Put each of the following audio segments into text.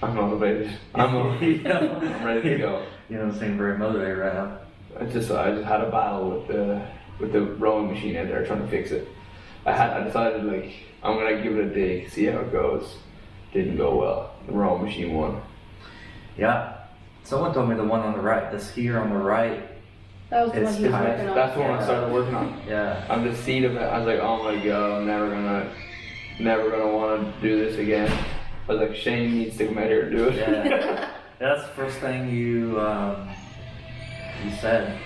I'm motivated. I'm ready to go. You don't seem very motivated right now. I just had a battle with the rowing machine out there trying to fix it. I decided like I'm gonna give it a dig, see how it goes. Didn't go well. The rowing machine won. Yeah. Someone told me the one on the right, the skier on the right. That was the one he was working on. That's the one I started working on. Yeah. On the seat of it, I was like, oh my god, I'm never gonna want to do this again. I was like, Shane needs to come out here and do it. Yeah. That's the first thing you said.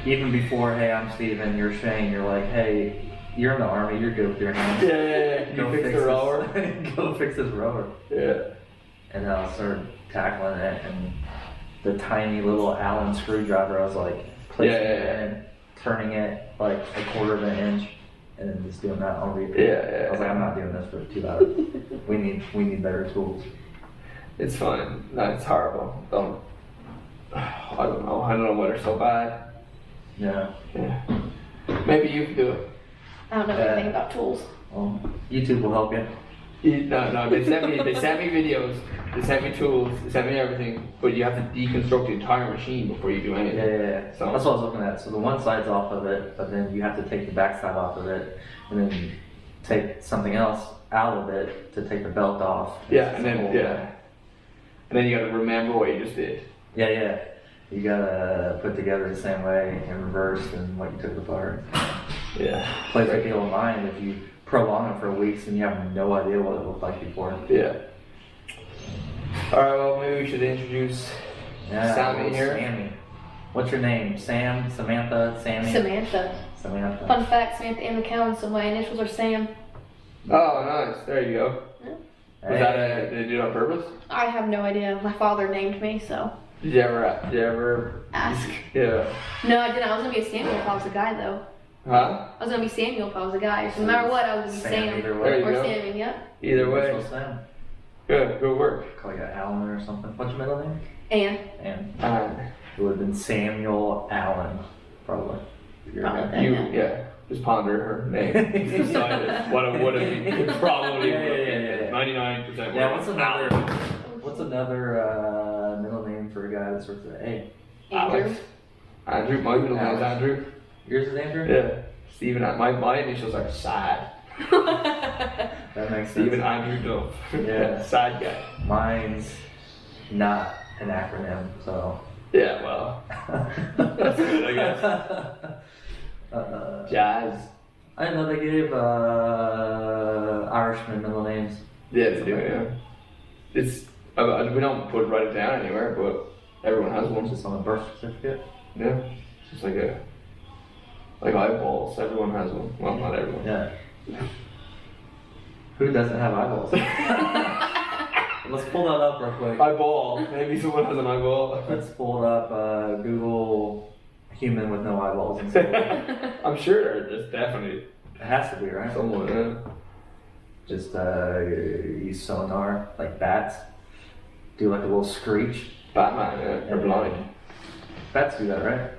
Even before, hey, I'm Steven, you're Shane, you're like, hey, you're in the army, you're good with your hands. Yeah. Go fix the rower. Go fix this rower. Yeah. And then I started tackling it, and the tiny little Allen screwdriver, I was like placing it in, turning it like a quarter of an inch, and then just doing that on repeat. Yeah. I was like, I'm not doing this for 2 hours. we need better tools. It's fine. No, it's horrible. I don't know why they're so bad. Yeah. Maybe you can do it. I don't know anything about tools. Well, YouTube will help you. No, they sent me videos, they sent me tools, they sent me everything, but you have to deconstruct the entire machine before you do anything. Yeah. So that's what I was looking at. So the one side's off of it, but then you have to take the back side off of it, and then take something else out of it to take the belt off. And then you gotta remember what you just did. Yeah. You gotta put together the same way in reverse and what you took apart. Yeah. Plays a deal of mind if you prolong it for weeks and you have no idea what it looked like before. Yeah. Alright, well maybe we should introduce Sami here. Sami. What's your name? Sam? Samantha? Sami? Samantha. Fun fact, Samantha Ann McCowan, so my initials are Sam. Oh, nice. There you go. Yeah. Did they do it on purpose? I have no idea. My father named me, so. Did you ever ask? Yeah. No, I didn't. I was gonna be a Samuel if I was a guy, though. Huh? I was gonna be Samuel if I was a guy. So no matter what, I was gonna be Sam. Either way. Or Sammy, yep. Either way. Sam. Good work. Call you Allen or something. What's your middle name? Ann. It would have been Samuel Allen, probably. Just ponder her name. Decide what it would have been. Probably would have been. 99%. Yeah, what's another middle name for a guy that starts with A? Andrew. My middle name is Andrew. Yours is Andrew? Yeah. Steven, my initials are Sad. That makes sense. Steven Andrew Duff. Yeah. Sad guy. Mine's not an acronym, so. Yeah, well. That's good, I guess. Jazz. I didn't know they gave Irishmen middle names. Yeah, they do, yeah. It's, we don't write it down anywhere, but everyone has one. Just on the birth certificate? Yeah. It's just like eyeballs. Everyone has one. Well, not everyone. Yeah. Who doesn't have eyeballs? Let's pull that up real quick. Eyeball. Maybe someone has an eyeball. Let's pull it up. Google human with no eyeballs. I'm sure there's definitely. It has to be, right? Someone, yeah. Just use sonar, like bats. Do like a little screech. Batman, yeah. They're blind. Bats do that, right?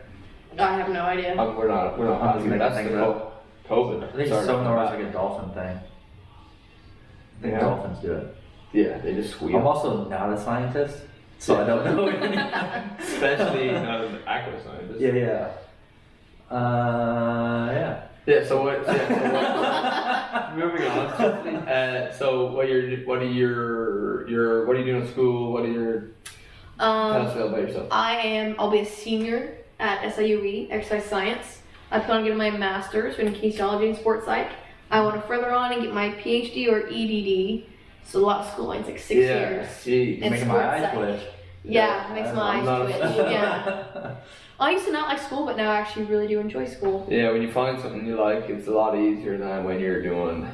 I have no idea. We're not I'm that's thinking the COVID. I think sonar is like a dolphin thing. I think dolphins do it. Yeah, they just squeal. I'm also not a scientist, so I don't know anything. Especially not an accurate scientist. Yeah. Yeah. So what? Moving on. So what are you doing in school? What are your tell us about yourself? I'll be a senior at SIUE, exercise science. I plan on getting my master's in kinesiology and sports psych. I want to further on and get my PhD or EDD. So a lot of schooling, it's like 6 years. Geez. Making my eyes twitch. Yeah, makes my eyes twitch. Yeah. I used to not like school, but now I actually really do enjoy school. Yeah, when you find something you like, it's a lot easier than when you're doing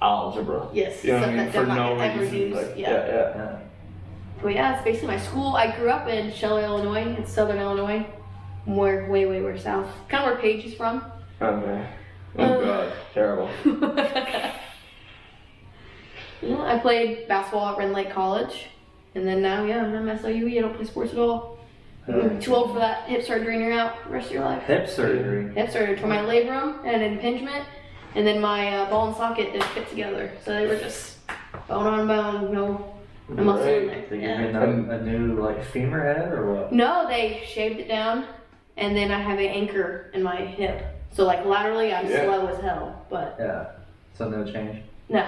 algebra. Yes, you know what I mean? For no reason. Like, yeah. But yeah, it's basically my school. I grew up in Shelley, Illinois. It's southern Illinois. Way south. Kind of where Paige is from. Okay. Oh god, terrible. Yeah, I played basketball at Ren Lake College. And then now, I'm at SIUE. I don't play sports at all. I'm too old for that hip surgery and you're out the rest of your life. Hip surgery? Hip surgery for my labrum and an impingement. And then my ball and socket didn't fit together. So they were just bone on bone, a muscle in Right. there. They Yeah. give you a new like femur head or what? No, they shaved it down, and then I have an anchor in my hip. So like laterally, I'm Yeah. slow as hell, but Yeah. So no change. no.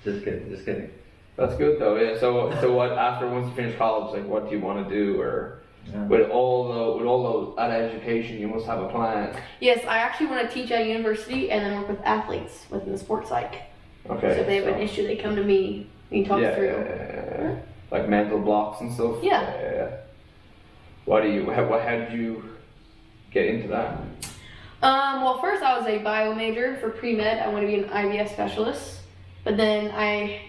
Just kidding. Just kidding. That's good though. Yeah. So what after once you finish college, like what do you want to do, or Yeah. with all that education, you must have a plan. Yes, I actually want to teach at university and then work with athletes within the sports psych. Okay. So if they have an issue, they come to me. We talk yeah, through. yeah. Like mental blocks and stuff. Yeah. Yeah. How did you get into that? Well, first I was a bio major for pre-med. I want to be an IVF specialist. But then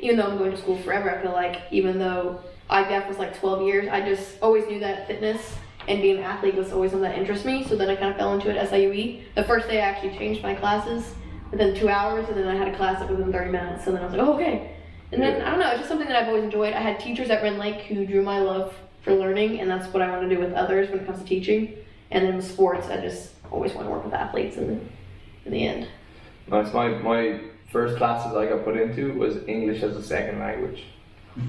even though I'm going to school forever, I feel like even though IVF was like 12 years, I just always knew that fitness and being an athlete was always something that interests me. So then I kind of fell into it at SIUE. The first day I actually changed my classes within 2 hours, and then I had a class like within 30 minutes. And then I was like, oh, okay. And then, I don't know, it's just something that I've always enjoyed. I had teachers at Ren Lake who drew my love for learning, and that's what I want to do with others when it comes to teaching. And then with sports, I just always want to work with athletes in the end. Nice. My first classes I got put into was English as a second language.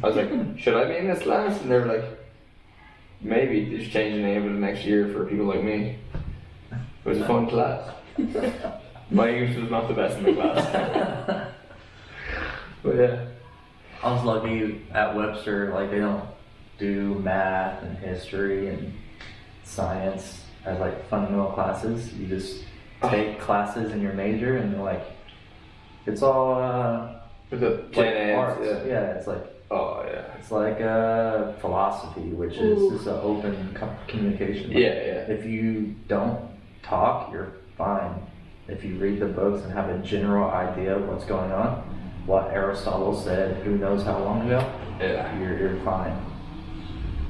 I was like, should I be in this class? And they were like, maybe just change the name of the next year for people like me. It was a fun class. My English was not the best in the class. But yeah. I was lucky at Webster, like they don't do math and history and science as like fundamental classes. You just take classes in your major and they're like, it's all With the Gen Eds, arts. yeah. It's like It's like philosophy, which is just an open communication. Yeah. If you don't talk, you're fine. If you read the books and have a general idea of what's going on, what Aristotle said, who knows how long ago, Yeah. you're fine.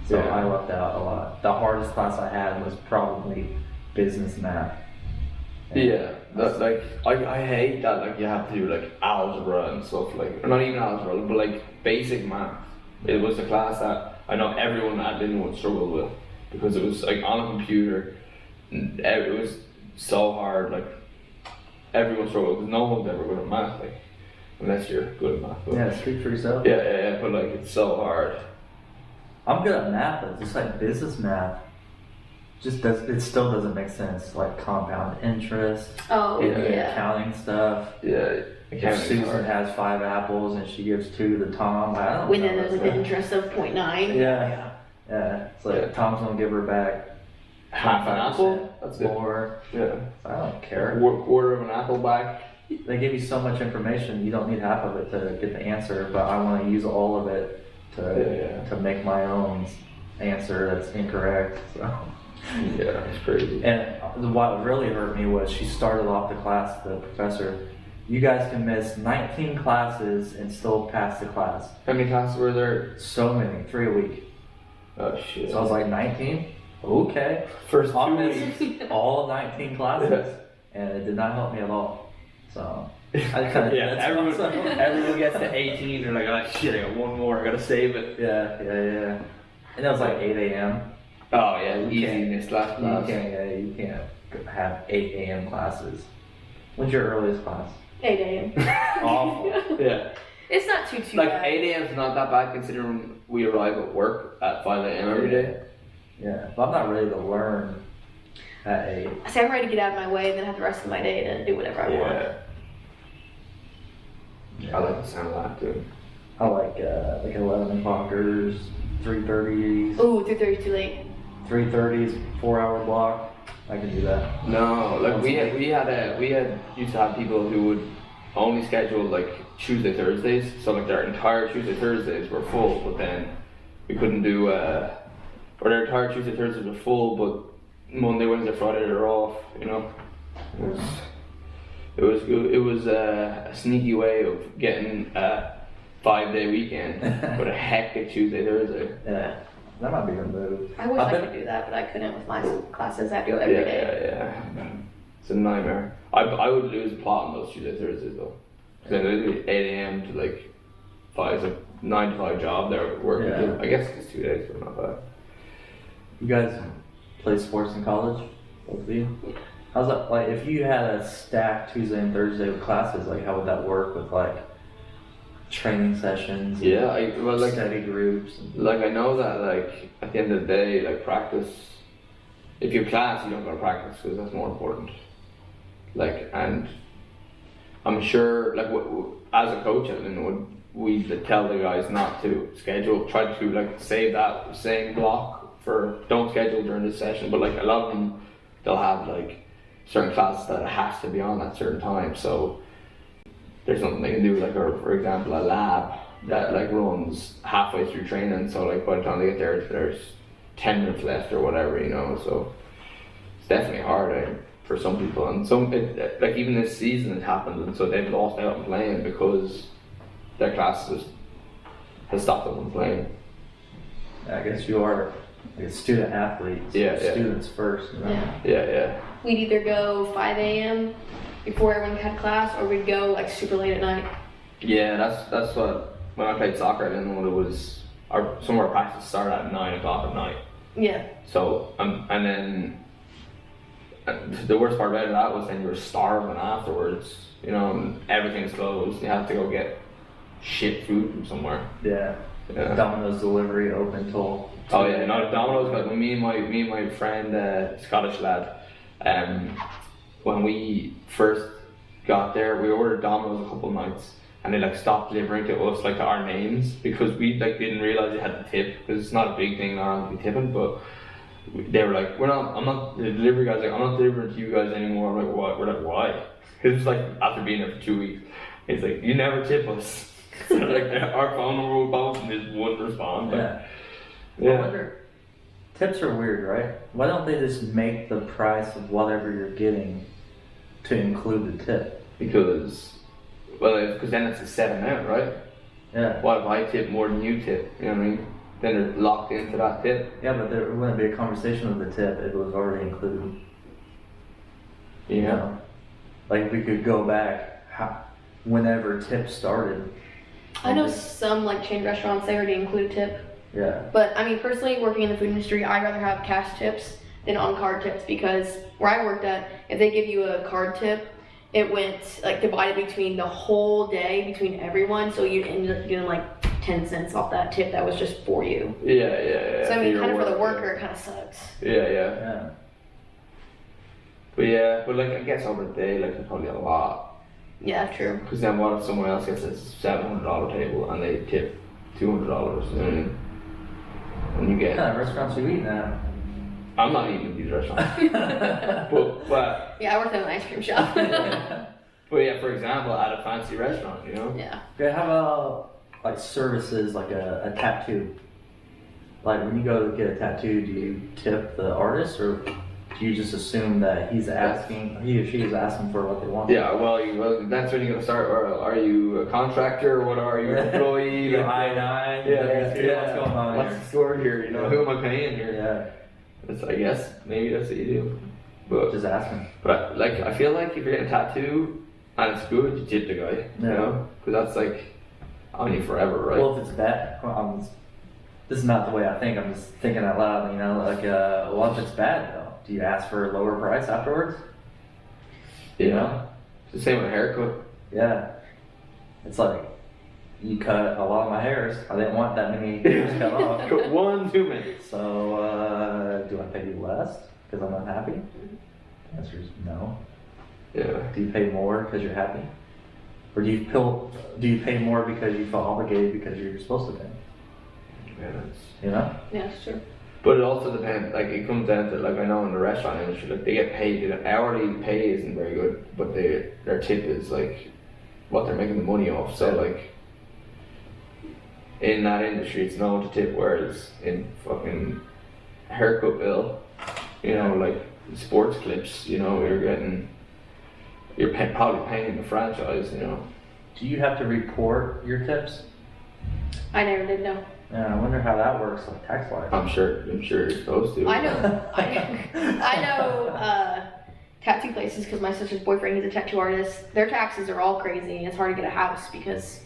So Yeah. I lucked out a lot. The hardest class I had was probably business math. Yeah, that's like I hate that like you have to do like algebra and stuff like, or not even algebra, but like basic math. It was a class that I know everyone at Linwood struggled with because it was like on a computer. And it was so hard. Like everyone struggled because no one's ever good at math. Like unless you're good at math. But, Yeah, speak for yourself. yeah. But like it's so hard. I'm good at math, but just like business math, it still doesn't make sense. Like compound interest, Oh, and the yeah. accounting stuff. Yeah, If accounting's Susan hard. has 5 apples and she gives 2 to Tom, I don't When know. then there's like the interest of 0.9. Yeah. It's like Yeah. Tom's gonna give her back Half an 25% apple. That's it. more. Yeah, I don't care. quarter of an apple back. They give you so much information, you don't need half of it to get the answer, but I want to use all of it to make my own answer that's incorrect. So. Yeah, it's crazy. And what really hurt me was she started off the class, the professor, you guys can miss 19 classes and still pass the class. How many classes were there? So many, 3 a week. Oh shit. So I was like, 19? Okay. First I'll 2 miss weeks. all 19 classes. And it did not help me at all. So I kind of Yeah, everyone gets to 18, they're like, oh shit, I got one more, I gotta save it. Yeah. And it was like 8 a.m. Oh yeah, You easy can't- in this last class. You can't have 8 a.m. classes. When's your earliest class? 8 a.m. Awful. Yeah. It's not too Like bad. 8 a.m. is not that bad considering we arrive at work at 5 a.m. every day. Yeah, but I'm not ready to learn at 8. See, I'm ready to get out of my way and then have the rest of my day to do whatever I want. I like the sound of that too. I like 11 o'clockers, 3:30s. Ooh, 3:30 is too late. 3:30s, 4-hour block. I can do that. No, like we used to have people who would only schedule like Tuesday, Thursdays. So like their entire Tuesday, Thursdays were full, but then we couldn't do or their entire Tuesday, Thursdays were full, but Monday, Wednesday, Friday they're off. You know, it was good. It was a sneaky way of getting a 5-day weekend, but a hectic Tuesday, Thursday. Yeah, that might be a move. I wish I could do that, but I couldn't with my classes. I have to go every day. Yeah. It's a nightmare. I would lose the plot on those Tuesday, Thursdays though. Because then it'd be 8 a.m. to like 5, so 9 to 5 job there working. Yeah. I guess it's 2 days, but not bad. You guys play sports in college? Both of you? How's that, like, if you had a stacked Tuesday and Thursday with classes, like, how would that work with, like, training sessions. Yeah, like study groups. like I know that like at the end of the day, like practice. If you have class, you don't go to practice because that's more important. Like, and I'm sure, like, as a coach at Linwood, we tell the guys not to schedule, try to like save that same block for, don't schedule during this session, but like a lot of them, they'll have like certain classes that it has to be on at certain time, so there's nothing they can do, like, or for example, a lab that like runs halfway through training, so like by the time they get there, there's 10 minutes left or whatever, you know, so it's definitely hard for some people, and some, like even this season it happened, and so they've lost out on playing because their classes has stopped them from playing. I guess you are like student athletes. Students first. You know? Yeah. We'd either go 5 a.m. before everyone had class, or we'd go like super late at night. Yeah, that's what, when I played soccer, I didn't know what it was. Some of our practice started at 9 o'clock at night. Yeah. So, and then the worst part about that was then you were starving afterwards, you know, and everything's closed. You have to go get shit food from somewhere. Yeah. Domino's delivery open till. Oh yeah, not Domino's, but me and my friend, Scottish lad, when we first got there, we ordered Domino's a couple of nights, and they like stopped delivering to us, like, our names, because we like didn't realize you had to tip, because it's not a big thing now to be tipping, but they were like, the delivery guys like, I'm not delivering to you guys anymore. I'm like, what? We're like, why? Because it's like, after being there for 2 weeks, he's like, you never tip us. So like, our phone number will bounce and just wouldn't respond. I wonder, tips are weird, right? Why don't they just make the price of whatever you're getting to include the tip? Because then it's a set amount, right? Yeah. What if I tip more than you tip? You know what I mean? Then they're locked into that tip. Yeah, but there wouldn't be a conversation with the tip. It was already included. Yeah. You know? Like, we could go back whenever tips started. I know some like chain restaurants, they already include a tip. Yeah. But I mean, personally, working in the food industry, I'd rather have cash tips than on-card tips, because where I worked at, if they give you a card tip, it went like divided between the whole day, between everyone, so you ended up getting like 10 cents off that tip that was just for you. Yeah. So I mean, kind of for the worker, it kind of sucks. Yeah. But like, I guess over the day, like, it's probably a lot. Yeah, true. Because then what if someone else gets a $700 table and they tip $200? You know what I mean? And you get. What kind of restaurants you eating at? I'm not eating at these restaurants. but yeah, I worked at an ice cream shop. But yeah, for example, at a fancy restaurant, you know? Yeah. Okay, how about like services, like a tattoo? Like, when you go to get a tattoo, do you tip the artist, or do you just assume that he or she is asking for what they want? Yeah, well, that's when you're gonna start. Or are you a contractor? What are you, an employee? You're I-9. Yeah. What's going on What's here? the story here? You know, who am I paying here? Yeah. I guess maybe that's what you do. But Just asking. But like, I feel like if you're getting a tattoo and it's good, you tip the guy. You know, because that's like on you forever, right? Well, if it's bad, this is not the way I think. I'm just thinking out loud. You know, like, well, if it's bad though, do you ask for a lower price afterwards? You know? It's the same with a haircut. Yeah. It's like, you cut a lot of my hairs. I didn't want that many hairs cut off. Cut one too many. So, do I pay you less because I'm unhappy? The answer is no. Yeah. Do you pay more because you're happy? Or do you pay more because you feel obligated because you're supposed to pay? Yeah, You know? Yeah, that's true. But it also depends, like, it comes down to, like, I know in the restaurant industry, like, they get paid, the hourly pay isn't very good, but their tip is, like, what they're making the money off, so, like, in that industry, it's known to tip, whereas in fucking haircut bill, you know, like, sports clips, you know, you're probably paying the franchise, you know. Do you have to report your tips? I never did know. Yeah, I wonder how that works, like, tax-wise. I'm sure you're supposed to. I know tattoo places, because my sister's boyfriend, he's a tattoo artist. Their taxes are all crazy, and it's hard to get a house because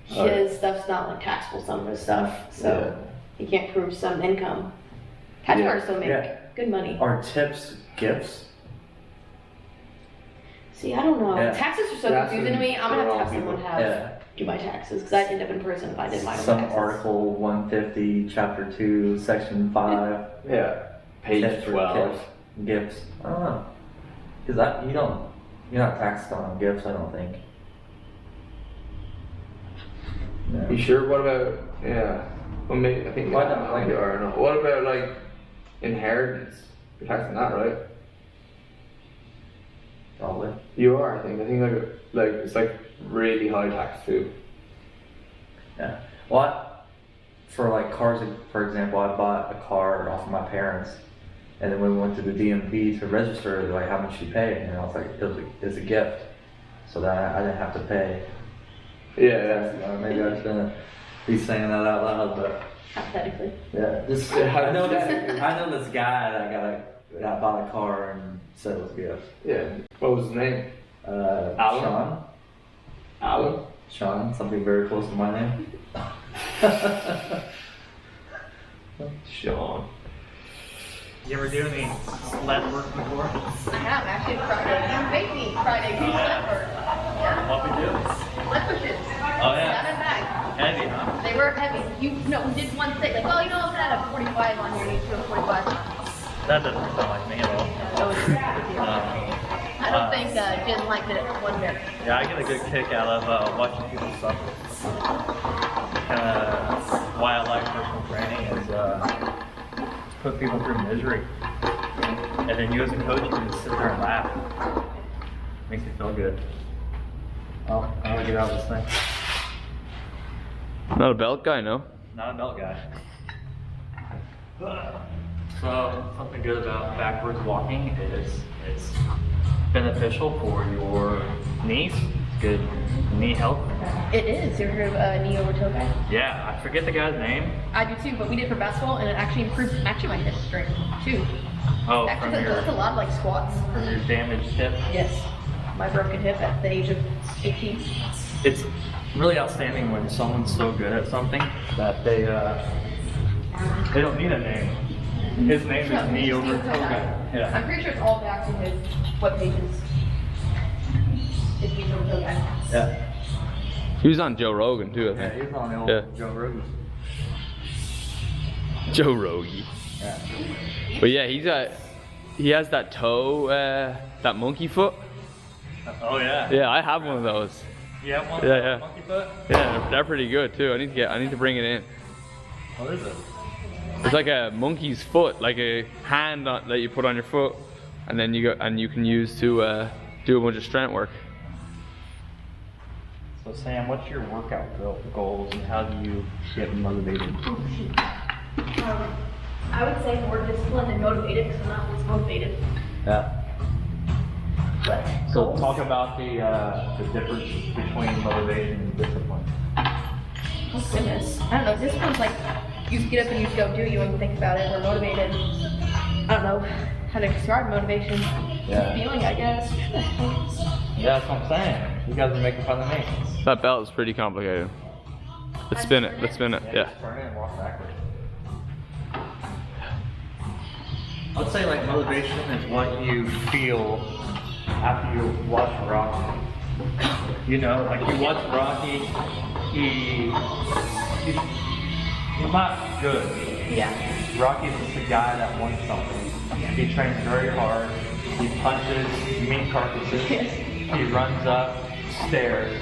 his stuff's not like taxable, some of his stuff, so he can't prove some income. Tattoo artists don't make good money. Are tips gifts? See, I don't know. Yeah. Taxes are so That's confusing to me. I'm gonna have to have someone have. Yeah. do my taxes because I'd end up in prison if I did my own Some taxes. Article 150, Chapter 2, Section 5. Yeah. Page Test for 12. Gifts. I don't know. Because you're not taxed on gifts, I don't think. No. You sure? What about, yeah. Well, maybe, I think Why not? Like, you are. No. What about, like, inheritance? You're taxing that, right? Probably. You are, I think. I think, like it's, like, really high tax, too. Yeah. Well, for like cars, for example, I bought a car off of my parents, and then when we went to the DMV to register, they're like, how much you pay? And I was like, it's a gift. So that I didn't have to pay. Yeah, Maybe I shouldn't be saying that out loud, but Hypothetically. yeah, I know this guy that bought a car and said it was a gift. yeah. What was his name? Alan. Alan? Sean, something very close to my name. Sean. You ever do any sled work before? I have actually Friday. I'm baking Friday. Do sled work. Yeah. What we do? Sled pushes. Oh, yeah. Down and back. Heavy, huh? They were heavy. We did one thing. Like, well, I'm gonna have 45 on here. You need to do a 45. That doesn't sound like me at all. That was I don't think Jen liked it one bit. Yeah, I get a good kick out of watching people suffer. Why I like personal training is put people through misery. And then you as a coach can just sit there and laugh. Makes me feel good. Oh, I'm gonna get out of this thing. Not a belt guy, no? Not a belt guy. So, something good about backwards walking is it's beneficial for your knees. It's good knee health. It is. You ever heard of knee over toe guy? Yeah, I forget the guy's name. I do too, but we did it for basketball, and it actually improved actually my hip strength too. Oh, Actually, from that's a lot of like squats. your damaged hip. Yes, my broken hip at the age of 18. It's really outstanding when someone's so good at something that they don't need a name. His name is knee over toe guy. I'm Yeah. pretty sure it's all back to his web pages. It's knee over toe guy. Yeah. He was on Joe Rogan, too, I Yeah, think. he's on the old Yeah. Joe Rogan. Joe Rogan. Yeah. But yeah, he has that toe, that monkey foot. Oh yeah. Yeah, I have one of those. You have one? Yeah, yeah. Monkey foot? Yeah, they're pretty good too. I need to bring it in. What is it? It's like a monkey's foot, like a hand that you put on your foot, and then you can use to do a bunch of strength work. So Sam, what's your workout goals and how do you get motivated? I would say more disciplined and motivated because I'm not always motivated. Yeah. But So goals? talk about the difference between motivation and discipline. Oh goodness. I don't know. Discipline's like you just get up and you just go do. You don't even think about it. Or motivated. I don't know how to describe motivation. Yeah. Feeling, I guess. Yeah, that's what I'm saying. You guys are making fun of me. That belt is pretty complicated. Let's spin it. Let's spin it. Yeah. Just turn it and walk backwards. I would say like motivation is what you feel after you watch Rocky. You know, like you watch Rocky, he's not good. Yeah. Rocky's just a guy that wants something. He trains very hard. He punches meat carcasses. He runs up stairs.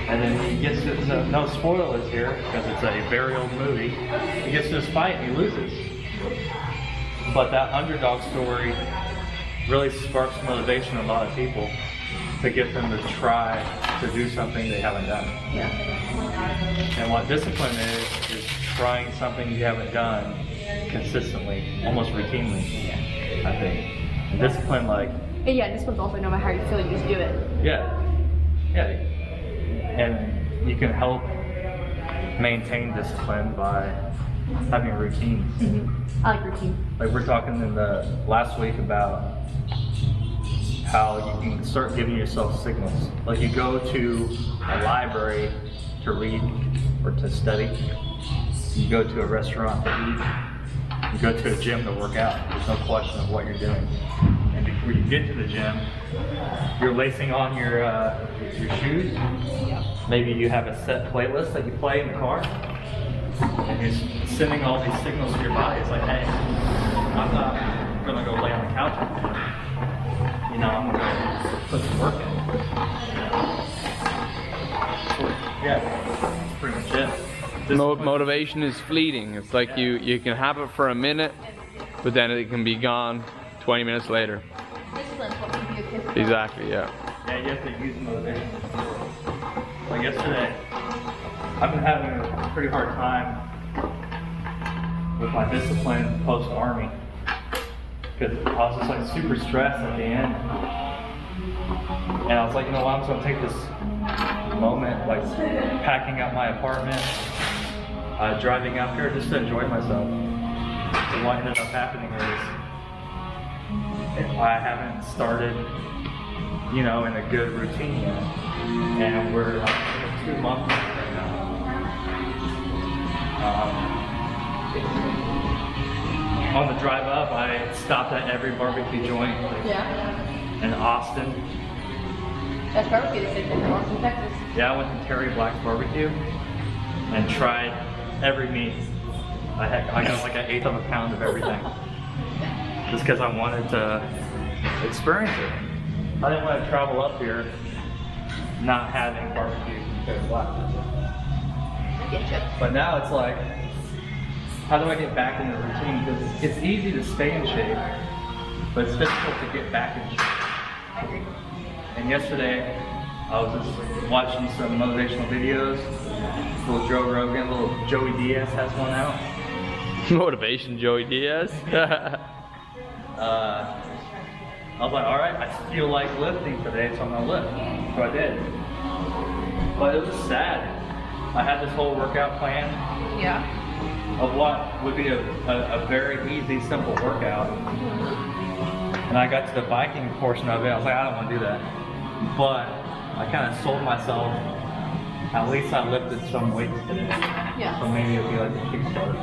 And then he gets to, no spoilers here, because it's a very old movie. He gets to this fight and he loses. But that underdog story really sparks motivation in a lot of people to get them to try to do something they haven't done. Yeah. And what discipline is trying something you haven't done consistently, almost routinely, I think. And discipline, like, Yeah, discipline's also no matter how you feel, you just do it. yeah. And you can help maintain discipline by having routines. I like routine. Like we're talking in the last week about how you can start giving yourself signals. Like you go to a library to read or to study. You go to a restaurant to eat. You go to a gym to work out. There's no question of what you're doing. And before you get to the gym, you're lacing on your shoes. maybe you have a set playlist that you play in the car, and you're sending all these signals to your body. It's like, hey, I'm not gonna go lay on the couch anymore. You know, I'm gonna go put some work in. Yeah, that's pretty much it. Motivation is fleeting. It's like you can have it for a minute, but then it can be gone 20 minutes later. Discipline's what we do. Exactly, yeah. Yeah, you have to use motivation. Like yesterday, I've been having a pretty hard time with my discipline post-army. Because I was just like super stressed at the end. And I was like, you know what, I'm just gonna take this moment, like packing up my apartment, driving up here just to enjoy myself. So what ended up happening is I haven't started, you know, in a good routine yet. And we're like in a 2 month right now. On the drive up, I stopped at every barbecue joint in Austin. That's barbecue they said in Austin, Texas. Yeah, I went to Terry Black's barbecue and tried every meat. I got like an eighth of a pound of everything. Just because I wanted to experience it. I didn't want to travel up here not having barbecue from Terry Black. I get you. But now it's like, how do I get back in the routine? Because it's easy to stay in shape, but it's difficult to get back in shape. I agree. And yesterday, I was just watching some motivational videos. Little Joe Rogan, little Joey Diaz has one out. Motivation, Joey Diaz. I was like, all right, I feel like lifting today, so I'm gonna lift. So I did. But it was sad. I had this whole workout plan of what would be a very easy, simple workout. And I got to the biking portion of it, I was like, I don't want to do that. But I kind of sold myself, at least I lifted some weights today. Yeah. So maybe it'll be like a kickstart.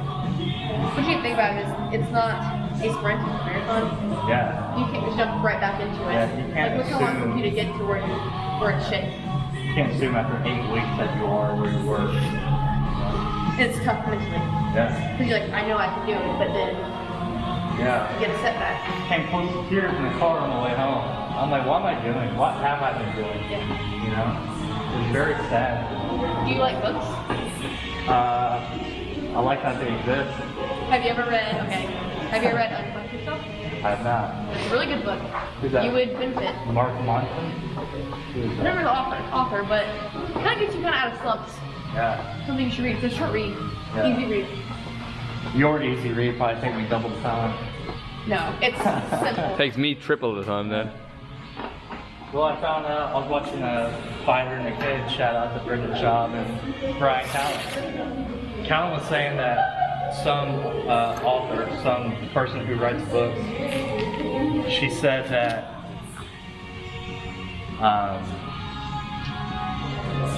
What you think about it is it's not a sprint, it's a marathon. Yeah. You can't just jump right back into it. Yeah, you can't like, look how long it assume- took you to get to where it's shaped. You can't assume after 8 weeks that you are where you were. It's tough mentally. Yeah. Because you're like, I know I can do it, but then Yeah. you get a setback. Came close to tears in the car on the way home. I'm like, what am I doing? What have I been doing? Yeah. You know? It was very sad. Do you like books? I like that they exist. Have you ever read Untitled Chapter? I have not. It's a really good book. Who's that? You would benefit. Mark Monson? Who is I that? remember the author, but it kind of gets you kind of out of slumps. Yeah. Something you should read. It's a short read. Yeah. Easy read. Your easy read probably take me double the time. No, it's simple. Takes me triple the time then. Well, I found out, I was watching a Fighter and a Kid, shout out to Brendan Schaub and Brian Callen. Callen was saying that some author, some person who writes books, she said that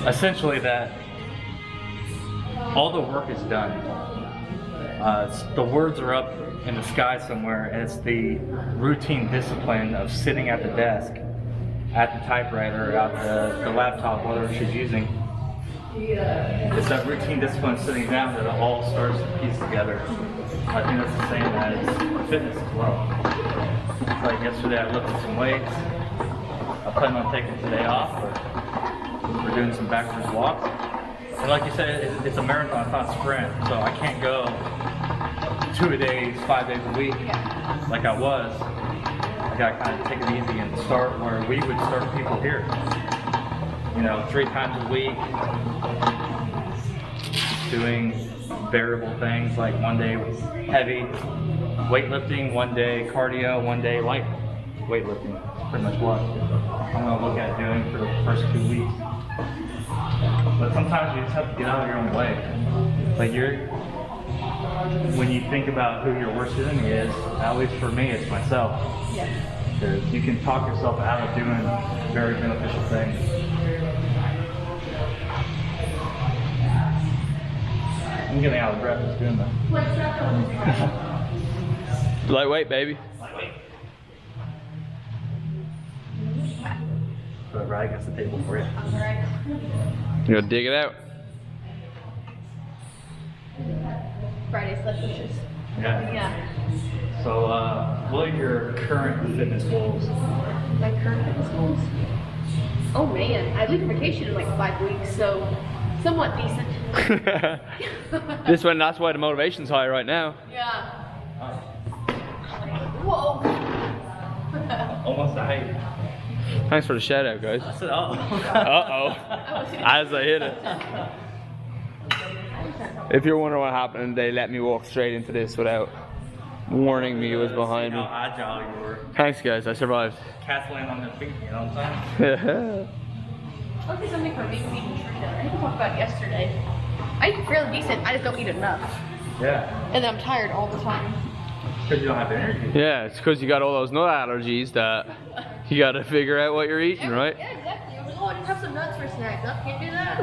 essentially that all the work is done. The words are up in the sky somewhere, and it's the routine discipline of sitting at the desk, at the typewriter, at the laptop, whatever she's using. It's that routine discipline sitting down that it all starts to piece together. I think that's the same as fitness as well. Like yesterday I lifted some weights. I plan on taking today off, but we're doing some backwards walks. And like you said, it's a marathon, it's not a sprint, so I can't go 2 days, 5 days a week like I was. I gotta kind of take it easy and start where we would start people here. You know, 3 times a week, doing variable things like one day heavy weightlifting, one day cardio, one day light weightlifting. Pretty much what I'm gonna look at doing for the first 2 weeks. But sometimes you just have to get out of your own way. Like when you think about who your worst enemy is, at least for me, it's myself. Yeah. Because you can talk yourself out of doing very beneficial things. I'm getting out of breath just doing that. Lightweight, baby. Lightweight. Put it right against the table for you. All right. You gonna dig it out? Friday sled pushes. Yeah. Yeah. So, what are your current fitness goals? My current fitness goals? Oh man, I leave for vacation in like 5 weeks, so somewhat decent. That's why the motivation's high right now. Yeah. Whoa. Almost a height. Thanks for the shout out, guys. I said, oh. As I hit it. If you're wondering what happened, they let me walk straight into this without warning me it was behind me. How agile you were. Thanks, guys. I survived. Cats land on their feet, you know what I'm saying? I'll say something for me eating shrimp. I didn't talk about it yesterday. I eat fairly decent, I just don't eat enough. Yeah. And then I'm tired all the time. Because you don't have the energy. Yeah, it's because you got all those nut allergies that you got to figure out what you're eating, right? Yeah, exactly. I was like, oh, I just have some nuts for snacks. Oh, can't do that.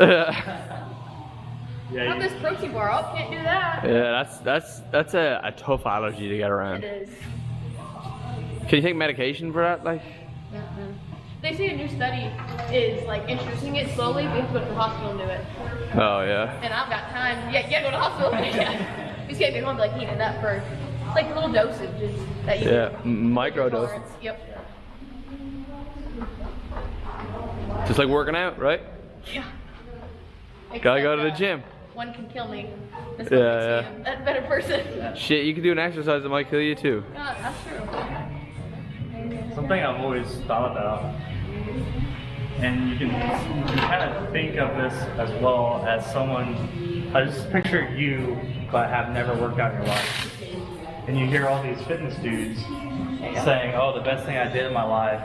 Yeah. Have this protein bar. Oh, can't do that. Yeah, that's a tough allergy to get around. It is. Can you take medication for that? Like? Mm-hmm. They say a new study is like introducing it slowly, but you have to go to the hospital and do it. Oh yeah. And I've got time. Yeah, go to the hospital. Yeah. You just can't be home like eating it up for like little dosages that you Yeah, micro dose. tolerance. Yep. Just like working out, right? Yeah. Gotta go to the Except, gym. One can kill me. This Yeah, one makes me a better person. Shit, you can do an exercise that might kill you too. Yeah, that's true. Something I've always thought about, and you can kind of think of this as well as someone, I just picture you, but have never worked out in your life. And you hear all these fitness dudes saying, oh, the best thing I did in my life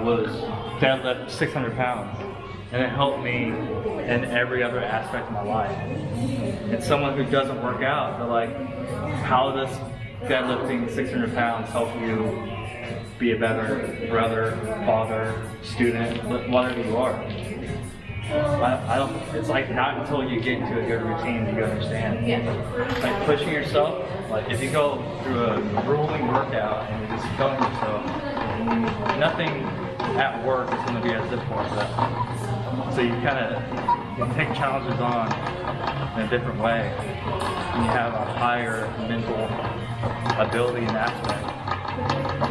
was deadlift 600 pounds. And it helped me in every other aspect of my life. And someone who doesn't work out, they're like, how does deadlifting 600 pounds help you be a better brother, father, student, whatever you are? I don't, it's like not until you get into a good routine do you understand. Yeah. Like pushing yourself, like if you go through a grueling workout and you're just killing yourself, nothing at work is going to be as difficult as that. So you kind of take challenges on in a different way, and you have a higher mental ability and aspect.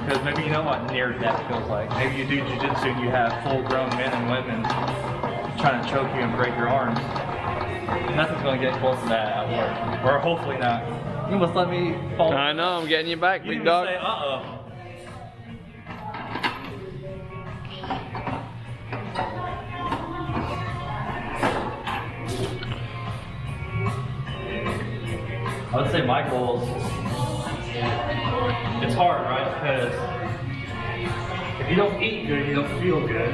Because maybe you know what near death feels like. Maybe you do jiu-jitsu and you have full-grown men and women trying to choke you and break your arms. Nothing's going to get close to that at work. Or hopefully not. You almost let me fall. I know, I'm getting you back, You big didn't dog. say, uh-oh. I would say my goals, it's hard, right? Because if you don't eat good, you don't feel good.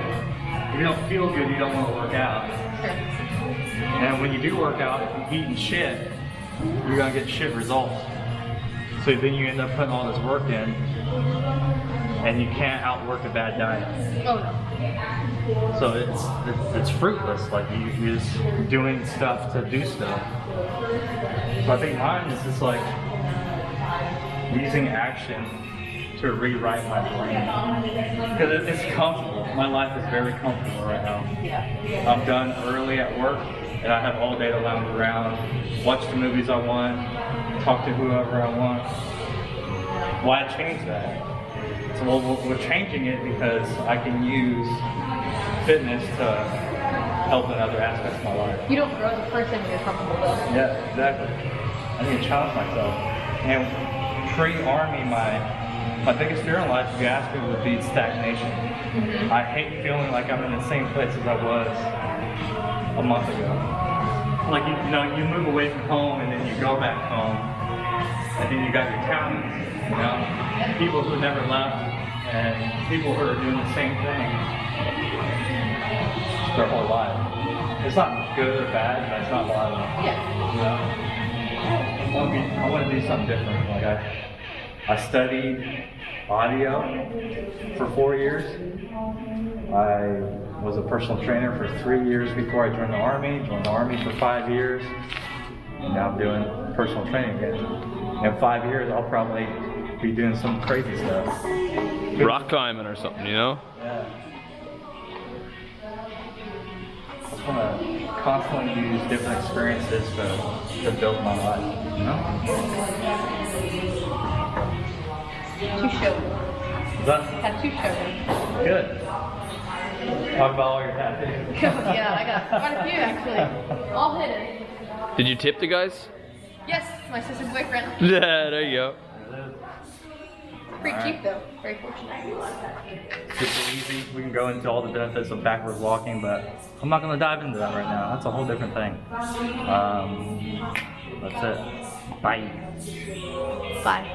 If you don't feel good, you don't want to work out. And when you do work out, eating shit, you're going to get shit results. So then you end up putting all this work in, and you can't outwork a bad diet. Oh no. So it's fruitless. Like you're just doing stuff to do stuff. So I think mine is just like using action to rewrite my brain. Because it's comfortable. My life is very comfortable right now. I'm done early at work, and I have all day to lounge around, watch the movies I want, talk to whoever I want. Why change that? So we're changing it because I can use fitness to help in other aspects of my life. You don't grow as a person when you're comfortable though. Yeah, exactly. I need to challenge myself. And pre-army, my biggest fear in life, if you ask me, would be stagnation. Mm-hmm. I hate feeling like I'm in the same place as I was a month ago. Like you know, you move away from home and then you go back home, and then you got your talents, you know, people who never left, and people who are doing the same thing their whole life. It's not good or bad, but it's not violent. Yeah. You know? I want to do something different. Like I studied audio for 4 years. I was a personal trainer for 3 years before I joined the Army. Joined the Army for 5 years. And now I'm doing personal training again. In 5 years, I'll probably be doing some crazy stuff. Rock climbing or something, you know? Yeah. just want to constantly use different experiences to build my life, you know? Too showy. Is that Had too showy. good? Talk about all your tattoos. Yeah, I got quite a few actually. All hidden. Did you tip the guys? Yes, my sister's boyfriend. Yeah, there you go. Pretty All right. cheap though. Very fortunate. Super easy. We can go into all the benefits of backwards walking, but I'm not going to dive into that right now. That's a whole different thing. That's it. Bye. Bye.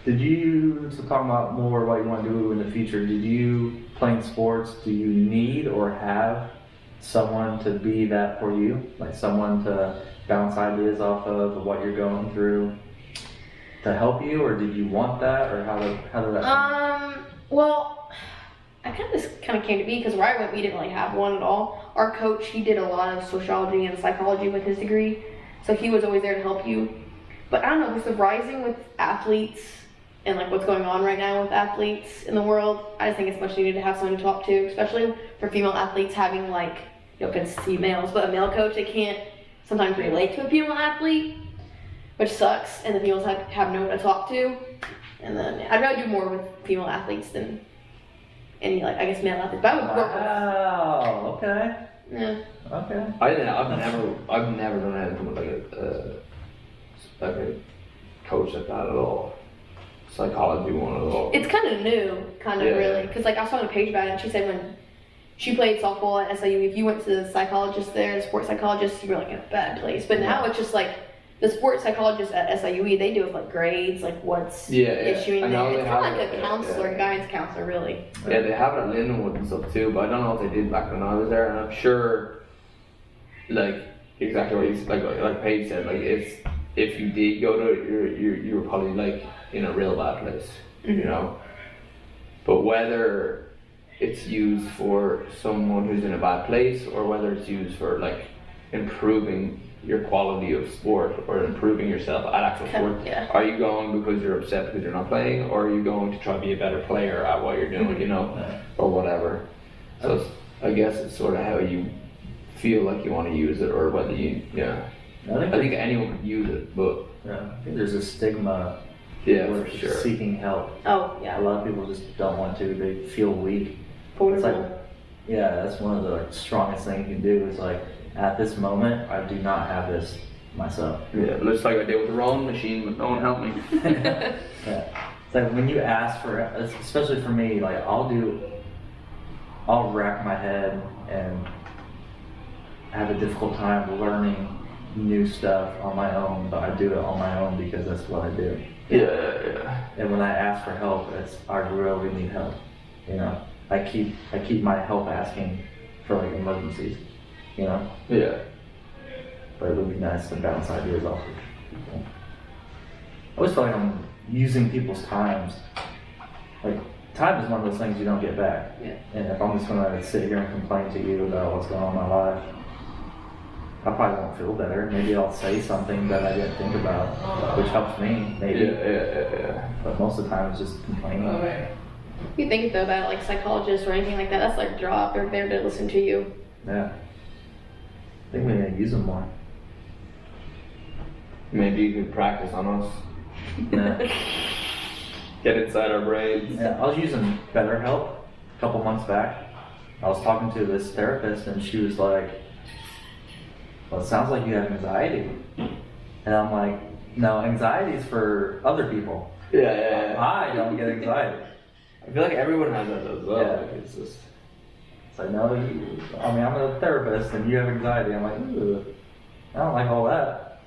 Did you, so talking about more what you want to do in the future, did you, playing sports, do you need or have someone to be that for you? Like someone to bounce ideas off of what you're going through to help you, or did you want that, or how did that Well, I this kind of came to be because where I went, we didn't really have one at all. Our coach, he did a lot of sociology and psychology with his degree, so he was always there to help you. But I don't know, with the rising with athletes and like what's going on right now with athletes in the world, I just think it's much needed to have someone to talk to, especially for female athletes having like, you know, against females, but a male coach, they can't sometimes relate to a female athlete, which sucks, and the females have no one to talk to. And then I'd rather do more with female athletes than any, like, I guess male athletes. But I would work Wow, okay. with, yeah. Okay. I've never done anything with like a coach like that at all. Psychology one at all. It's kind of new, Yeah. really, because like I was talking to Paige about it, and she said when she played softball at SIU, if you went to the psychologist there, the sports psychologist, you were like in a bad place. But now it's just like the sports psychologist at SIU, they do with like grades, like what's issuing I know there. they It's kind of have like a it, counselor, guidance counselor, really. Yeah, they have it at Lindenwood and stuff too, but I don't know if they did back when I was there. And I'm sure, like exactly what you like Paige said, like if you did go to it, you were probably like in a real bad place, you know. But whether it's used for someone who's in a bad place or whether it's used for like improving your quality of sport or improving yourself at actual sport. Yeah. Are you going because you're upset because you're not playing, or are you going to try to be a better player at what you're doing, you know, or whatever? So I guess it's sort of how you feel like you want to use it, or whether you, I think anyone could use it, but I think there's a stigma for sure. seeking help. Oh, A yeah. lot of people just don't want to. They feel weak. Vulnerable. That's one of the like, strongest things you can do is like, at this moment, I do not have this myself. Yeah, looks like I did with the wrong machine, but no one helped me. Yeah. It's like when you ask for, especially for me, like I'll rack my head and have a difficult time learning new stuff on my own, but I do it on my own because that's what I do. Yeah. And when I ask for help, I really need help. You know, I keep my help asking for like emergencies. You know? Yeah. But it would be nice to bounce ideas off of people. I always feel like I'm using people's times. Like, time is one of those things you don't get back. Yeah. And if I'm just gonna sit here and complain to you about what's going on in my life, I probably won't feel better. Maybe I'll say something that I didn't think about, which helps me, maybe. Yeah. But most of the time it's just complaining. If you think though about like psychologists or anything like that, that's their job. They're there to listen to you. Yeah. I think we need to use them more. Maybe you could practice on us. Yeah. Get inside our brains. Yeah, I was using BetterHelp a couple months back. I was talking to this therapist and she was like, well, it sounds like you have anxiety. And I'm like, no, anxiety is for other people. Yeah. I don't get anxiety. I feel like everyone has that as well. Yeah. Like it's just. It's like, no, I'm a therapist and you have anxiety. I'm like, ooh, I don't like all that.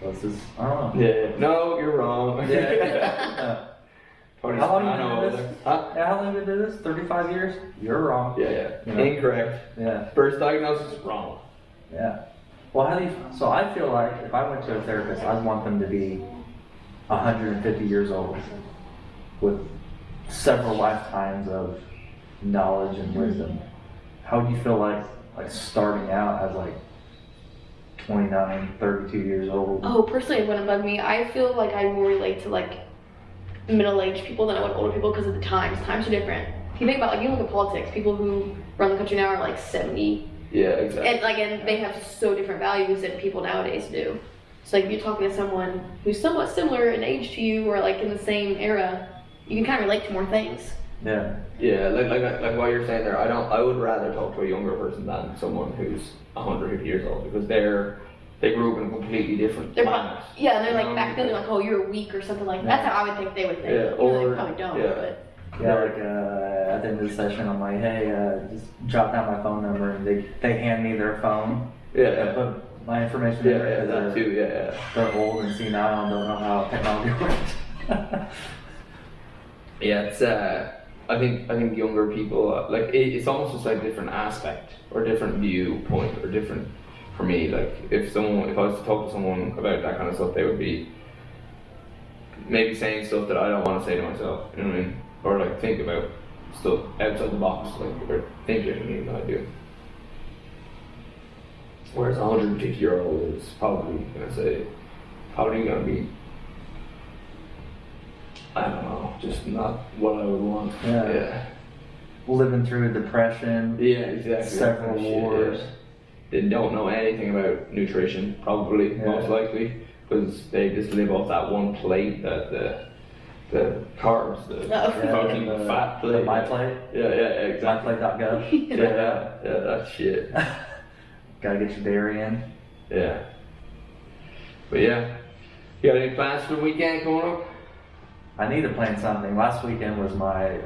So it's just, I don't know. Yeah. No, you're wrong. Yeah. How long have you been doing this? Huh? Yeah, how long have you been doing this? 35 years? You're wrong. Yeah. You know? Incorrect. Yeah. First diagnosis, wrong. Yeah. Well, so I feel like if I went to a therapist, I'd want them to be 150 years old with several lifetimes of knowledge and wisdom. How would you feel like starting out as like 29, 32 years old? Oh, personally, it wouldn't bug me. I feel like I more relate to like middle-aged people than I would older people because of the times. Times are different. you think about, like, you look at politics, people who run the country now are like 70, Yeah, exactly. and they have so different values than people nowadays do. So like, if you're talking to someone who's somewhat similar in age to you, or like in the same era, you can kind of relate to more things. Yeah. Yeah, like what you're saying there. I would rather talk to a younger person than someone who's 150 years old, because they grew up in a completely different planet. Yeah, and they're like, back then they're like, oh, you're weak or something like that. That's how I would think they would think. Yeah, Or or they probably don't, yeah. but. Yeah, like at the end of the session, I'm like, hey, just jot down my phone number, and they hand me their phone. Yeah, I yeah. put my information Yeah, in there yeah, because that too, yeah. they're old and senile and don't know how technology works. Yeah, it's I think younger people like it's almost just like a different aspect or different viewpoint or different for me. Like if I was to talk to someone about that kind of stuff, they would be maybe saying stuff that I don't want to say to myself. You know what I mean? Or like think about stuff outside the box, like or think differently than I do. Whereas a 150-year-old is probably gonna be, I don't know, just not what I would want. Yeah. Living through a depression. Yeah, exactly. Several wars. Yeah. They don't know anything about nutrition, probably, most likely, because they just live off that one plate, that the carbs, the protein, the fat plate. The My Plate. Yeah, exactly. MyPlate.gov. Yeah, that shit. Gotta get your dairy in. Yeah. But yeah, you got any plans for the weekend coming up? I need to plan something. Last weekend was my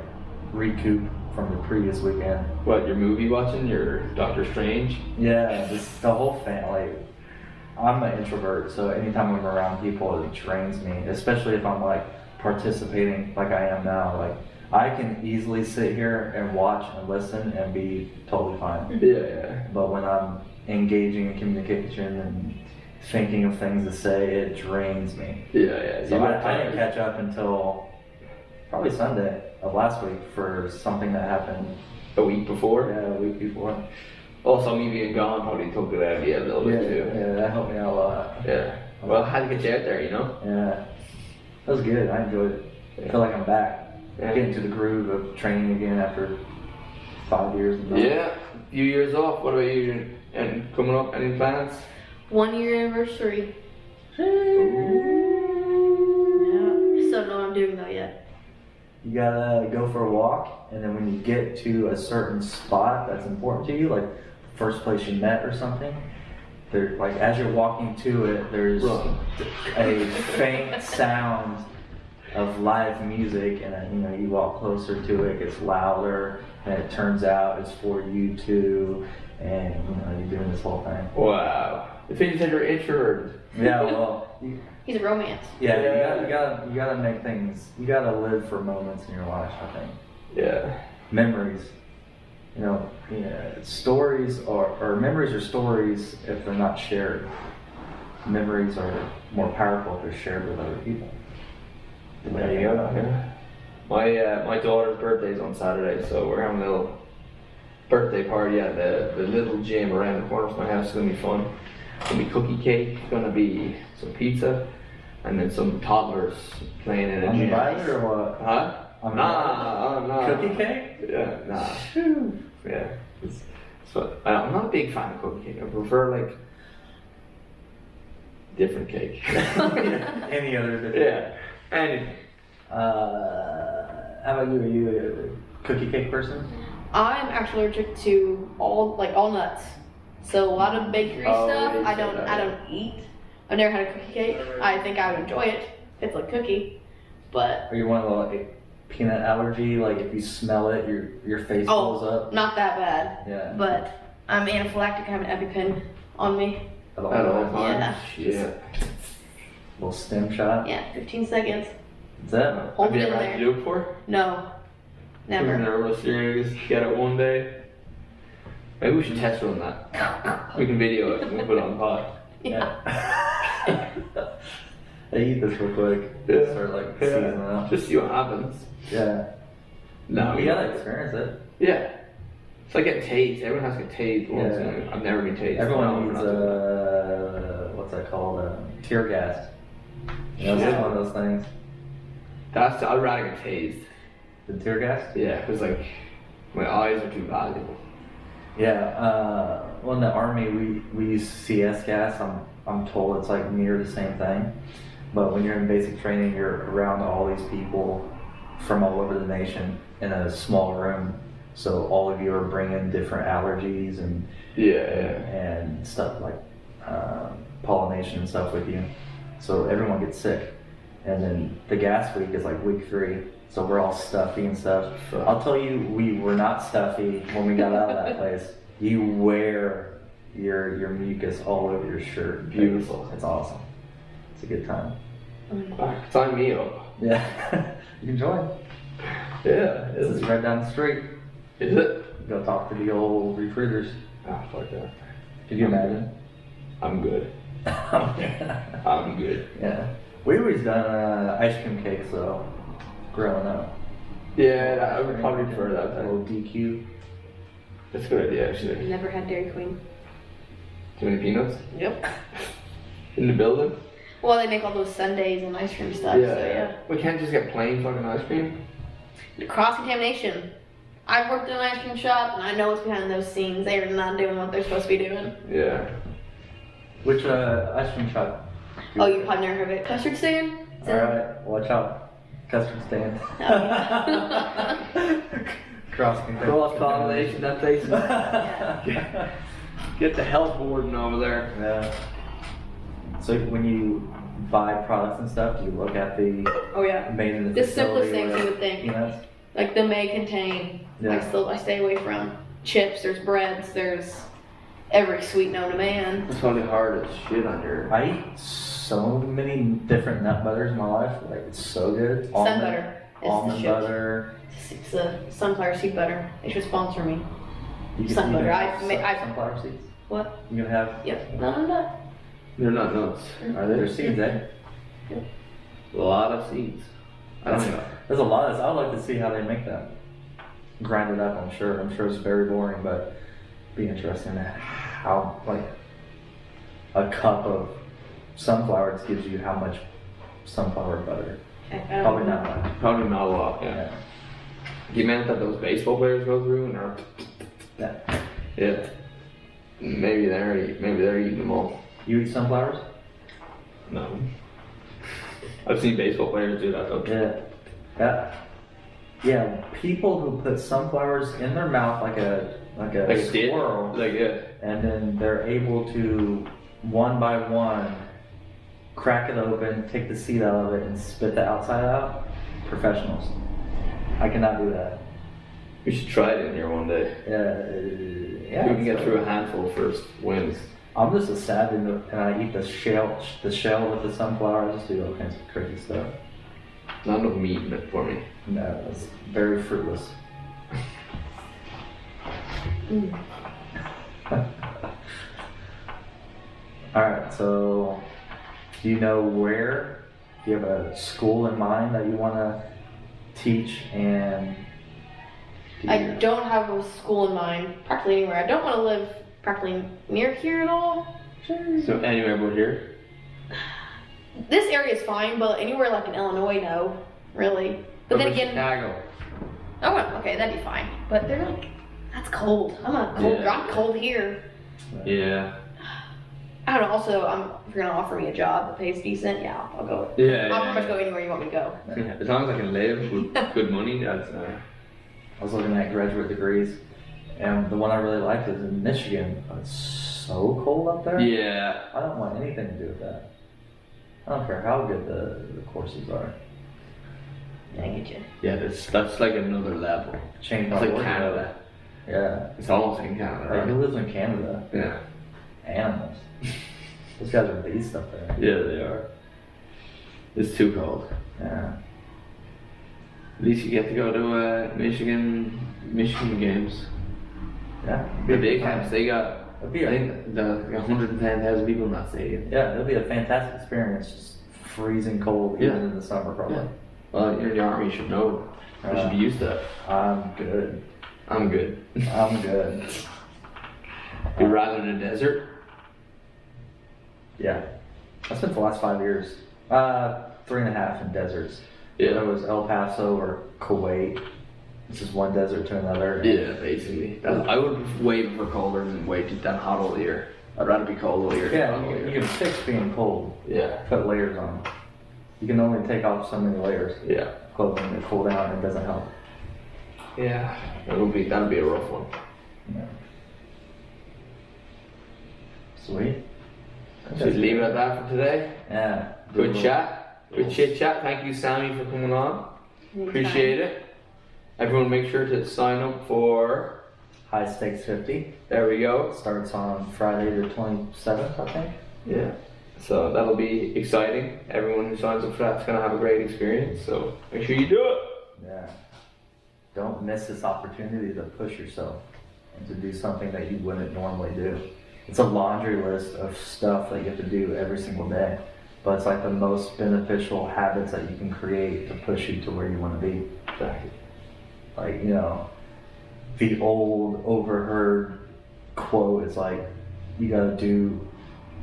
recoup from the previous weekend. What, your movie watching? Your Doctor Strange? Yeah, just the whole family. I'm an introvert, so anytime I'm around people, it drains me. Especially if I'm like participating like I am now. Like I can easily sit here and watch and listen and be totally fine. Yeah. But when I'm engaging in communication and thinking of things to say, it drains me. Yeah. So I didn't catch up until probably Sunday of last week for something that happened A week before? a week before. Also, me being gone probably took it out of you a little bit too. Yeah, that helped me out a lot. Yeah. Well, I had to get you out there, you know? Yeah, that was good. I enjoyed it. I feel like I'm back. Yeah. Getting to the groove of training again after 5 years. Yeah. Few years off. What about you? And coming up, any plans? 1 year anniversary. Yeah. Still don't know what I'm doing though yet. You gotta go for a walk, and then when you get to a certain spot that's important to you, like first place you met or something, there, like as you're walking to it, there's a faint sound of live music, and then, you walk closer to it, it gets louder, and it turns out it's for you too, and you're doing this whole thing. Wow. The thing you said you're introverted. Yeah, well, He's a romance. yeah, you gotta make things. You gotta live for moments in your life. I think Yeah. memories. Stories or memories are stories if they're not shared. Memories are more powerful if they're shared with other people. There you go. Yeah. My daughter's birthday is on Saturday, so we're having a little birthday party at the little gym around the corner from my house. It's gonna be fun. It's gonna be cookie cake, gonna be some pizza, and then some toddlers playing in a gym. Uninvited or what? Huh? Nah. Cookie cake? Yeah, nah. Yeah. I'm not a big fan of cookie cake. I prefer like different cake. Any other different. Yeah. Anything. How about you? Are you a cookie cake person? I'm actually allergic to all nuts. So a lot of bakery stuff I don't eat. I've never had a cookie cake. I think I would enjoy it. It's like cookie, but. Are you one of the like peanut allergy? Like if you smell it, your face blows up. Not that bad. Yeah. But I'm anaphylactic. I have an EpiPen on me. At all Yeah. Shit. Little stem shot. Yeah, 15 seconds. Is that? Hold Have it you in ever had there. to do it before? No, never. Nervous. You're gonna just get it one day. Maybe we should test run that. We can video it and we'll put it on the pod. Yeah. Hey, eat this real quick. Yeah. Start like seasoning up. Just see what happens. Yeah. No. We gotta experience it. Yeah. It's like getting tased. Everyone has to get tased once. Yeah. And I've never been tased. Everyone needs a. what's that called? Tear gas. It's one of those things. I'd rather get tased. The tear gas? Yeah, because like My eyes are too valuable. Yeah, well, in the Army, we use CS gas. I'm told it's like near the same thing. But when you're in basic training, you're around all these people from all over the nation in a small room. So all of you are bringing different allergies and and stuff like pollination and stuff with you. So everyone gets sick. And then the gas week is like week 3. So we're all stuffy and stuff. I'll tell you, we were not stuffy when we got out of that place. You wear your mucus all over your shirt. Beautiful. It's awesome. It's a good time. Sign me up. Yeah. You can join. Yeah. This is right down the street. Is it? Go talk to the old recruiters. Ah, fuck that. Could you imagine? I'm good. I'm good. Yeah. We always done ice cream cakes though, growing up. Yeah, I would probably prefer that. A little DQ. That's a good idea, actually. Never had Dairy Queen. Too many peanuts? Yep. In the building? Well, they make all those sundaes and ice cream stuff, so yeah. We can't just get plain fucking ice cream? Cross-contamination. I've worked in an ice cream shop, and I know what's behind those scenes. They are not doing what they're supposed to be doing. Yeah. Which ice cream shop? Oh, you probably never heard of it. Custard stand? Alright, watch out. Custard stand. Oh, yeah. Cross-pollination, that place. Get the health warden over there. Yeah. So when you buy products and stuff, do you look at the Oh, yeah. made in the The facility simplest things or you would think. peanuts? Like the may contain. Yeah. I stay away from chips, there's breads, there's every sweet known to man. It's probably hard as shit on your... I eat so many different nut butters in my life. Like, it's so good. Sun butter. It's Almond the shit. butter. It's the sunflower seed butter. They should sponsor me. You Sun butter. have sunflower seeds. What? You can have. Yep. No. They're not nuts. Are they? They're seeds, eh? A lot of seeds. I don't know. There's a lot of. I would like to see how they make that. Grind it up. I'm sure. I'm sure it's very boring, but be interesting how like a cup of sunflower gives you how much sunflower butter. Probably not much. Probably not a lot, yeah. The amount that those baseball players go through and are... Yeah. Yeah. Maybe they're eating them all. You eat sunflowers? No. I've seen baseball players do that though. Yeah. Yeah. People who put sunflowers in their mouth like a squirrel, and then they're able to one by one crack it open, take the seed out of it, and spit the outside out. Professionals. I cannot do that. We should try it in here one day. Yeah. We can get through a handful first. Wins. I'm just a savage, and I eat the shell with the sunflower. I just do all kinds of crazy stuff. Not enough meat in it for me. No, it's very fruitless. Alright, so do you know where? Do you have a school in mind that you want to teach and I don't have a school in mind, practically anywhere. I don't want to live practically near here at all. So anywhere but here? This area is fine, but anywhere like in Illinois, no, really. But then again, Chicago. oh, well, okay, that'd be fine. But they're like, that's cold. I'm cold here. Yeah. I don't know. Also, if you're gonna offer me a job that pays decent, yeah, I'll go. Yeah. I'll pretty much go anywhere you want me to go. As long as I can live with good money, that's. I was looking at graduate degrees, and the one I really liked is in Michigan. It's so cold up there. Yeah. I don't want anything to do with that. I don't care how good the courses are. I get you. Yeah, that's like another level. Change It's like Canada. Yeah. It's almost in Canada, Like, right? who lives in Canada? Yeah. Animals. Those guys are beasts up there. Yeah, they are. It's too cold. Yeah. At least you get to go to Michigan games. Yeah. The big camps, they got, It'd be I think, the 110,000 people in that stadium. Yeah, it'll be a fantastic experience. Just freezing cold even in the summer, probably. Yeah. Well, you're in the army, you should know. You should be used to that. I'm good. I'm good. I'm good. You'd rather in a desert? Yeah. I spent the last 5 years, 3.5 in deserts. Yeah. Whether it was El Paso or Kuwait It's just one desert to another. Yeah, basically. I would way prefer colder than hot all year. I'd rather be cold all year. Yeah, than hot all you year. can fix being cold. Yeah. Put layers on. You can only take off so many layers. Yeah. Clothing to cool down, it doesn't help. Yeah. That'll be a rough one. Yeah. Sweet. Should we leave it at that for today? Yeah. Good chat. Good chit chat. Thank you, Sammy, for coming on. Appreciate it. Everyone make sure to sign up for High Stakes 50. There we go. Starts on Friday the 27th, I think. Yeah. So that'll be exciting. Everyone who signs up for that's gonna have a great experience. So make sure you do it. Yeah. Don't miss this opportunity to push yourself and to do something that you wouldn't normally do. It's a laundry list of stuff that you have to do every single day, but it's like the most beneficial habits that you can create to push you to where you want to be. Exactly. Like, you know, the old overheard quote is like, you gotta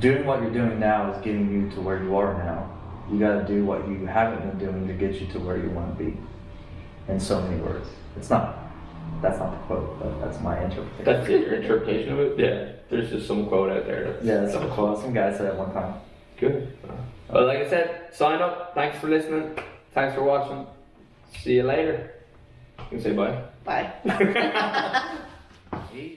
doing what you're doing now is getting you to where you are now. You gotta do what you haven't been doing to get you to where you want to be. In so many words. That's not the quote, but that's my interpretation. That's it, your interpretation of it? Yeah. There's just some quote out there. That's some quote. Some guy said it one time. Good. Well, like I said, sign up. Thanks for listening. Thanks for watching. See you later. You can say bye. Bye.